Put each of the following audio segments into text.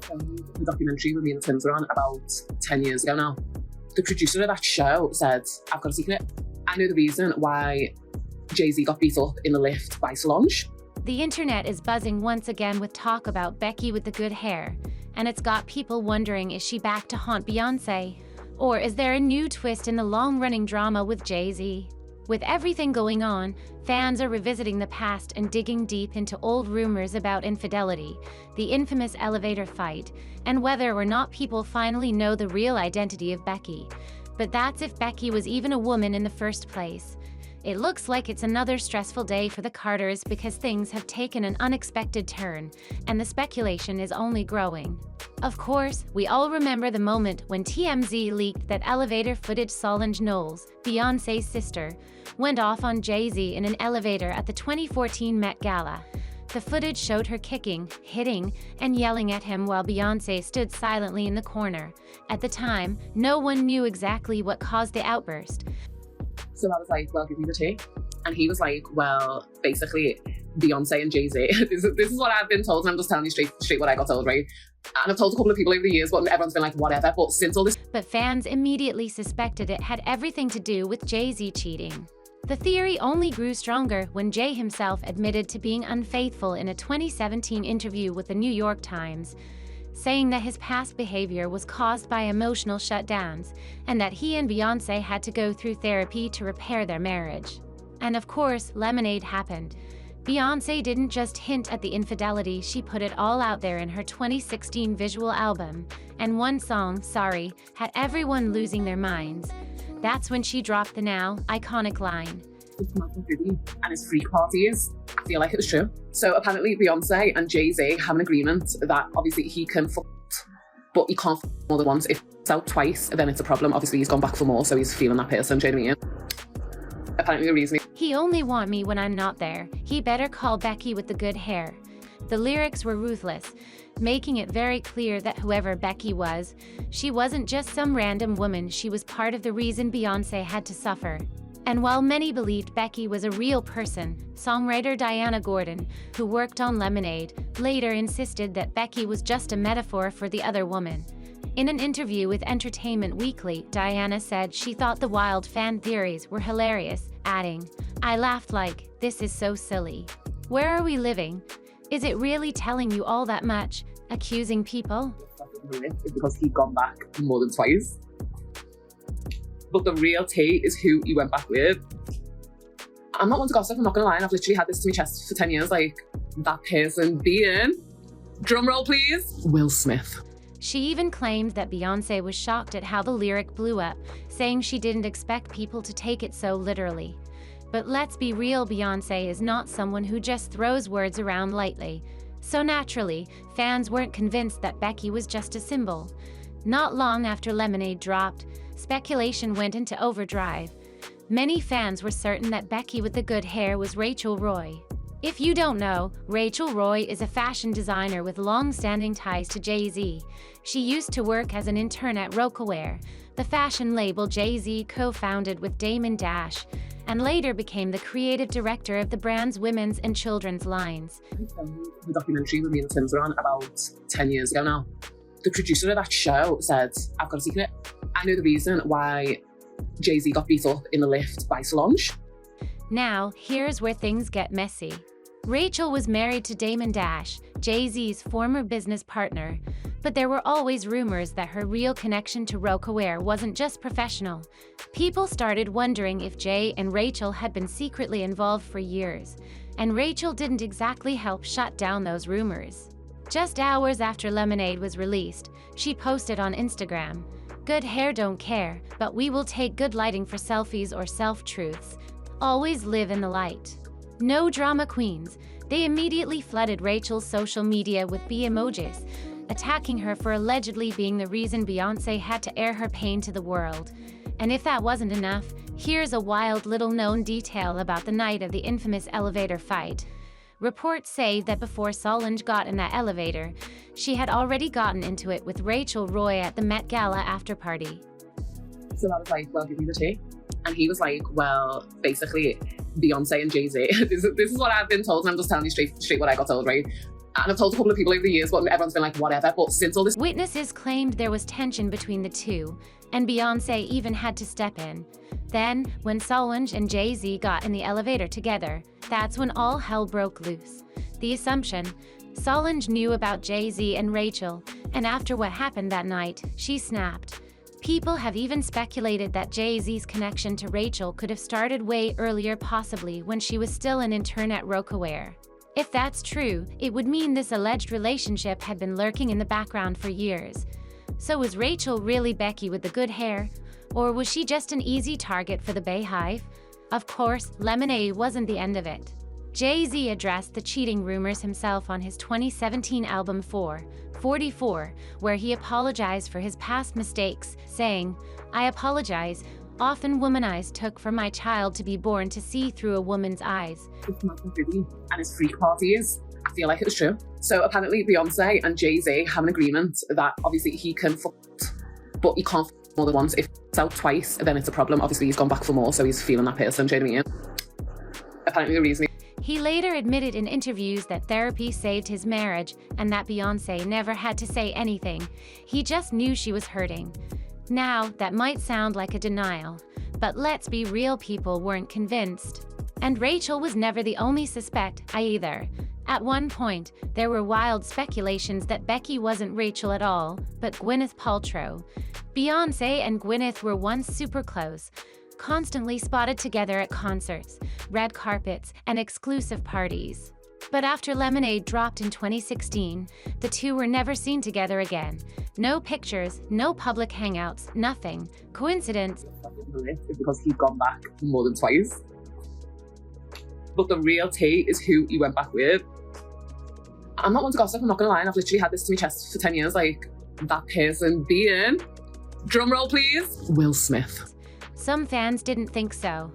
filmed the documentary with me and the twins were on about 10 years ago now. The producer of that show said, I've got a secret. I know the reason why Jay-Z got beat up in the lift by Solange. The internet is buzzing once again with talk about Becky with the good hair, and it's got people wondering, is she back to haunt Beyonce? Or is there a new twist in the long-running drama with Jay-Z? With everything going on, fans are revisiting the past and digging deep into old rumors about infidelity, the infamous elevator fight, and whether or not people finally know the real identity of Becky. But that's if Becky was even a woman in the first place. It looks like it's another stressful day for the Carters because things have taken an unexpected turn, and the speculation is only growing. Of course, we all remember the moment when TMZ leaked that elevator footage Solange Knowles, Beyonce's sister, went off on Jay-Z in an elevator at the 2014 Met Gala. The footage showed her kicking, hitting, and yelling at him while Beyonce stood silently in the corner. At the time, no one knew exactly what caused the outburst. So I was like, well, give me the tea. And he was like, well, basically, Beyonce and Jay-Z. this is what I've been told, and I'm just telling you straight what I got told, right? And I've told a couple of people over the years, but everyone's been like, whatever. But since all this... But fans immediately suspected it had everything to do with Jay-Z cheating. The theory only grew stronger when Jay himself admitted to being unfaithful in a 2017 interview with the New York Times, saying that his past behavior was caused by emotional shutdowns and that he and Beyonce had to go through therapy to repair their marriage. And of course, Lemonade happened. Beyonce didn't just hint at the infidelity, she put it all out there in her 2016 visual album, and one song, Sorry, had everyone losing their minds. That's when she dropped the now iconic line. And his freak parties, I feel like it was true. So apparently Beyonce and Jay-Z have an agreement that obviously he can fuck, but he can't fuck more than once. If it's out twice, then it's a problem. Obviously he's gone back for more, so he's feeling that person, do you know what I mean? Apparently the reason He only want me when I'm not there. He better call Becky with the good hair. The lyrics were ruthless, making it very clear that whoever Becky was, she wasn't just some random woman, she was part of the reason Beyonce had to suffer. And while many believed Becky was a real person, songwriter Diana Gordon, who worked on Lemonade, later insisted that Becky was just a metaphor for the other woman. In an interview with Entertainment Weekly, Diana said she thought the wild fan theories were hilarious, adding, "I laughed like, this is so silly. Where are we living? Is it really telling you all that much? Accusing people?" It's because he'd gone back more than twice. But the real tea is who he went back with. I'm not one to gossip, I'm not gonna lie, and I've literally had this to my chest for 10 years, like, that person being, drum roll please, Will Smith. She even claimed that Beyonce was shocked at how the lyric blew up, saying she didn't expect people to take it so literally. But let's be real, Beyonce is not someone who just throws words around lightly. So naturally, fans weren't convinced that Becky was just a symbol. Not long after Lemonade dropped, speculation went into overdrive. Many fans were certain that Becky with the good hair was Rachel Roy. If you don't know, Rachel Roy is a fashion designer with long-standing ties to Jay-Z. She used to work as an intern at Rocawear, the fashion label Jay-Z co-founded with Damon Dash, and later became the creative director of the brand's women's and children's lines. I filmed the documentary with me and the twins were on about 10 years ago now. The producer of that show said, I've got a secret. I know the reason why Jay-Z got beat up in the lift by Solange. Now, here's where things get messy. Rachel was married to Damon Dash, Jay-Z's former business partner, but there were always rumors that her real connection to Rocawear wasn't just professional. People started wondering if Jay and Rachel had been secretly involved for years, and Rachel didn't exactly help shut down those rumors. Just hours after Lemonade was released, she posted on Instagram, "Good hair don't care, but we will take good lighting for selfies or self-truths. Always live in the light." No drama queens. They immediately flooded Rachel's social media with bee emojis, attacking her for allegedly being the reason Beyonce had to air her pain to the world. And if that wasn't enough, here's a wild little-known detail about the night of the infamous elevator fight. Reports say that before Solange got in that elevator, she had already gotten into it with Rachel Roy at the Met Gala after-party. So I was like, well, give me the tea. And he was like, well, basically, Beyonce and Jay-Z. This is what I've been told, and I'm just telling you straight what I got told, right? And I've told a couple of people over the years, but everyone's been like, whatever. But since all this... Witnesses claimed there was tension between the two, and Beyoncé even had to step in. Then, when Solange and Jay-Z got in the elevator together, that's when all hell broke loose. The assumption: Solange knew about Jay-Z and Rachel, and after what happened that night, she snapped. People have even speculated that Jay-Z's connection to Rachel could have started way earlier, possibly when she was still an intern at Rocawear. If that's true, it would mean this alleged relationship had been lurking in the background for years. So was Rachel really Becky with the good hair? Or was she just an easy target for the Bayhive? Of course, Lemonade wasn't the end of it. Jay-Z addressed the cheating rumors himself on his 2017 album 44, where he apologized for his past mistakes, saying, "I apologize. Often womanized took for my child to be born to see through a woman's eyes." And his freak parties, I feel like it was true. So apparently Beyonce and Jay-Z have an agreement that obviously he can fuck, but he can't fuck more than once. If it's out twice, then it's a problem. Obviously he's gone back for more, so he's feeling that person, do you know what I mean? Apparently the reason he later admitted in interviews that therapy saved his marriage and that Beyoncé never had to say anything. He just knew she was hurting. Now, that might sound like a denial, but let's be real, people weren't convinced. And Rachel was never the only suspect either. At one point, there were wild speculations that Becky wasn't Rachel at all, but Gwyneth Paltrow. Beyoncé and Gwyneth were once super close, constantly spotted together at concerts, red carpets, and exclusive parties. But after Lemonade dropped in 2016, the two were never seen together again. No pictures, no public hangouts, nothing. Coincidence? Because he'd gone back more than twice. But the real tea is who he went back with. I'm not one to gossip, I'm not gonna lie, and I've literally had this to my chest for 10 years, like, that person being, drumroll please, Will Smith. Some fans didn't think so.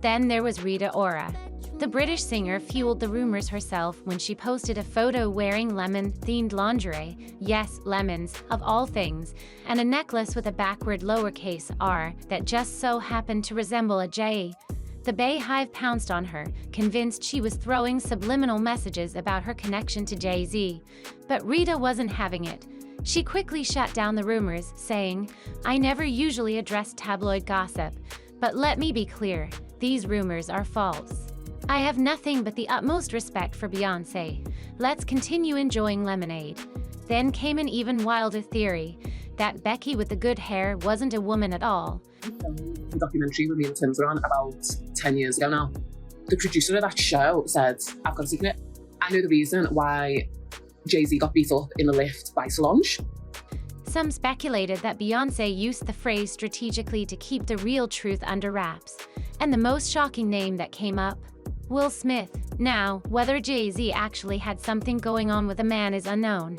Then there was Rita Ora. The British singer fueled the rumors herself when she posted a photo wearing lemon-themed lingerie, yes, lemons, of all things, and a necklace with a backward lowercase r that just so happened to resemble a J. The Bayhive pounced on her, convinced she was throwing subliminal messages about her connection to Jay-Z. But Rita wasn't having it. She quickly shut down the rumors, saying, "I never usually address tabloid gossip, but let me be clear, these rumors are false. I have nothing but the utmost respect for Beyoncé. Let's continue enjoying Lemonade." Then came an even wilder theory, that Becky with the good hair wasn't a woman at all. The documentary with me and Tim's were on about 10 years ago now. The producer of that show said, "I've got a secret. I know the reason why Jay-Z got beat up in the lift by Solange." Some speculated that Beyoncé used the phrase strategically to keep the real truth under wraps. And the most shocking name that came up? Will Smith. Now, whether Jay-Z actually had something going on with the man is unknown.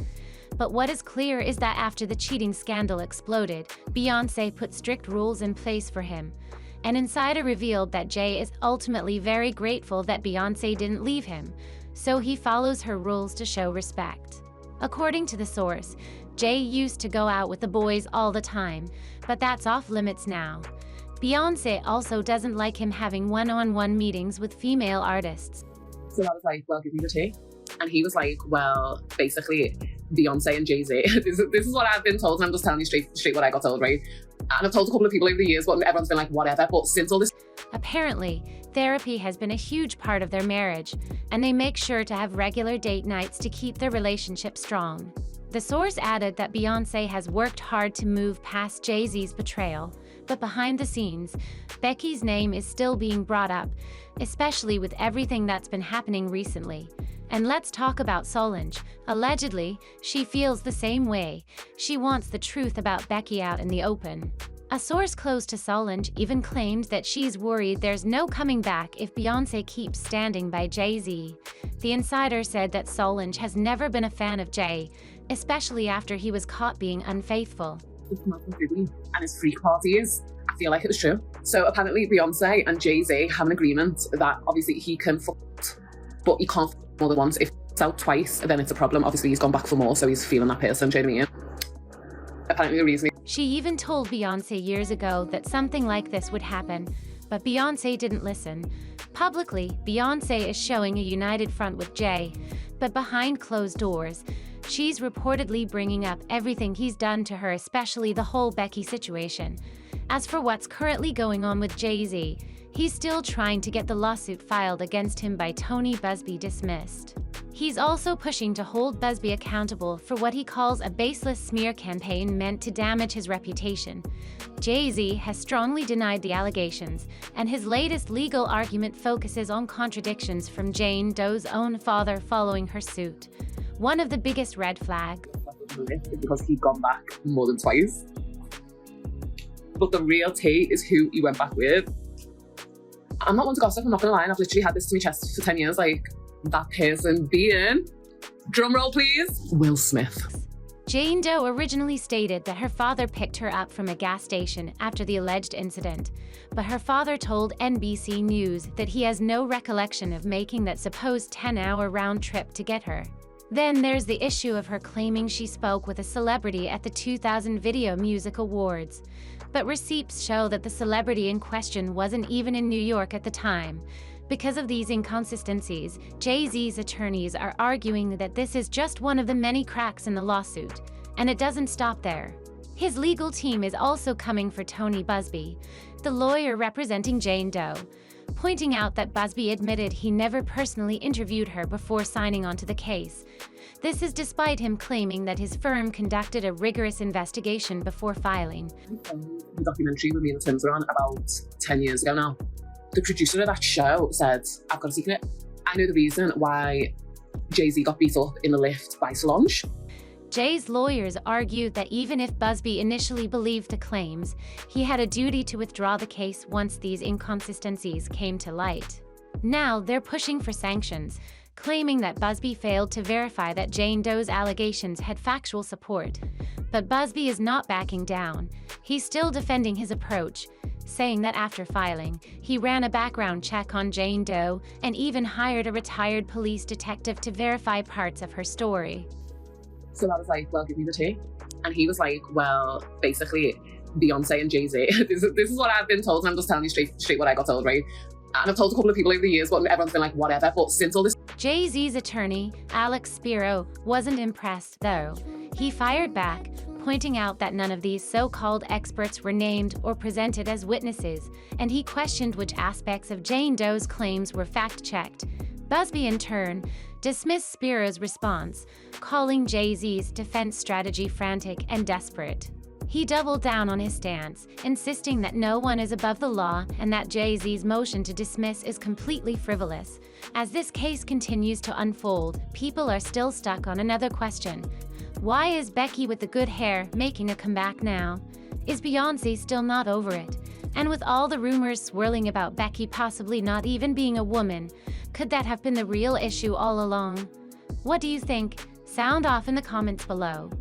But what is clear is that after the cheating scandal exploded, Beyoncé put strict rules in place for him. An insider revealed that Jay is ultimately very grateful that Beyoncé didn't leave him, so he follows her rules to show respect. According to the source, Jay used to go out with the boys all the time, but that's off limits now. Beyoncé also doesn't like him having one-on-one meetings with female artists. So I was like, well, give me the tea. And he was like, well, basically, Beyonce and Jay-Z. this is what I've been told, and I'm just telling you straight what I got told, right? And I've told a couple of people over the years, but everyone's been like, whatever. But since all this... Apparently, therapy has been a huge part of their marriage, and they make sure to have regular date nights to keep their relationship strong. The source added that Beyoncé has worked hard to move past Jay-Z's betrayal, but behind the scenes, Becky's name is still being brought up, especially with everything that's been happening recently. And let's talk about Solange. Allegedly, she feels the same way. She wants the truth about Becky out in the open. A source close to Solange even claimed that she's worried there's no coming back if Beyoncé keeps standing by Jay-Z. The insider said that Solange has never been a fan of Jay, especially after he was caught being unfaithful. And his freak parties, I feel like it was true. So apparently Beyonce and Jay-Z have an agreement that obviously he can fuck, but he can't fuck more than once. If it's out twice, then it's a problem. Obviously he's gone back for more, so he's feeling that person, do you know what I mean? Apparently the reason She even told Beyoncé years ago that something like this would happen, but Beyoncé didn't listen. Publicly, Beyoncé is showing a united front with Jay, but behind closed doors, she's reportedly bringing up everything he's done to her, especially the whole Becky situation. As for what's currently going on with Jay-Z, he's still trying to get the lawsuit filed against him by Tony Busby dismissed. He's also pushing to hold Busby accountable for what he calls a baseless smear campaign meant to damage his reputation. Jay-Z has strongly denied the allegations, and his latest legal argument focuses on contradictions from Jane Doe's own father following her suit. One of the biggest red flags is because he'd gone back more than twice. But the real tea is who he went back with. I'm not one to gossip, I'm not gonna lie, and I've literally had this to my chest for 10 years, like, that person being, drumroll please, Will Smith. Jane Doe originally stated that her father picked her up from a gas station after the alleged incident, but her father told NBC News that he has no recollection of making that supposed 10-hour round trip to get her. Then there's the issue of her claiming she spoke with a celebrity at the 2000 Video Music Awards, but receipts show that the celebrity in question wasn't even in New York at the time. Because of these inconsistencies, Jay-Z's attorneys are arguing that this is just one of the many cracks in the lawsuit, and it doesn't stop there. His legal team is also coming for Tony Busby, the lawyer representing Jane Doe, pointing out that Busby admitted he never personally interviewed her before signing onto the case. This is despite him claiming that his firm conducted a rigorous investigation before filing. The documentary with me and Tim's were on about 10 years ago now. The producer of that show said, I've got a secret. I know the reason why Jay-Z got beat up in the lift by Solange. Jay's lawyers argued that even if Busby initially believed the claims, he had a duty to withdraw the case once these inconsistencies came to light. Now they're pushing for sanctions, claiming that Busby failed to verify that Jane Doe's allegations had factual support. But Busby is not backing down. He's still defending his approach, saying that after filing, he ran a background check on Jane Doe and even hired a retired police detective to verify parts of her story. So I was like, well, give me the tea. And he was like, well, basically, Beyonce and Jay-Z, this is what I've been told, and I'm just telling you straight what I got told, right? And I've told a couple of people over the years, but everyone's been like, whatever. But since all this... Jay-Z's attorney, Alex Spiro, wasn't impressed, though. He fired back, pointing out that none of these so-called experts were named or presented as witnesses, and he questioned which aspects of Jane Doe's claims were fact-checked. Busby, in turn, dismissed Spiro's response, calling Jay-Z's defense strategy frantic and desperate. He doubled down on his stance, insisting that no one is above the law and that Jay-Z's motion to dismiss is completely frivolous. As this case continues to unfold, people are still stuck on another question. Why is Becky with the good hair making a comeback now? Is Beyoncé still not over it? And with all the rumors swirling about Becky possibly not even being a woman, could that have been the real issue all along? What do you think? Sound off in the comments below.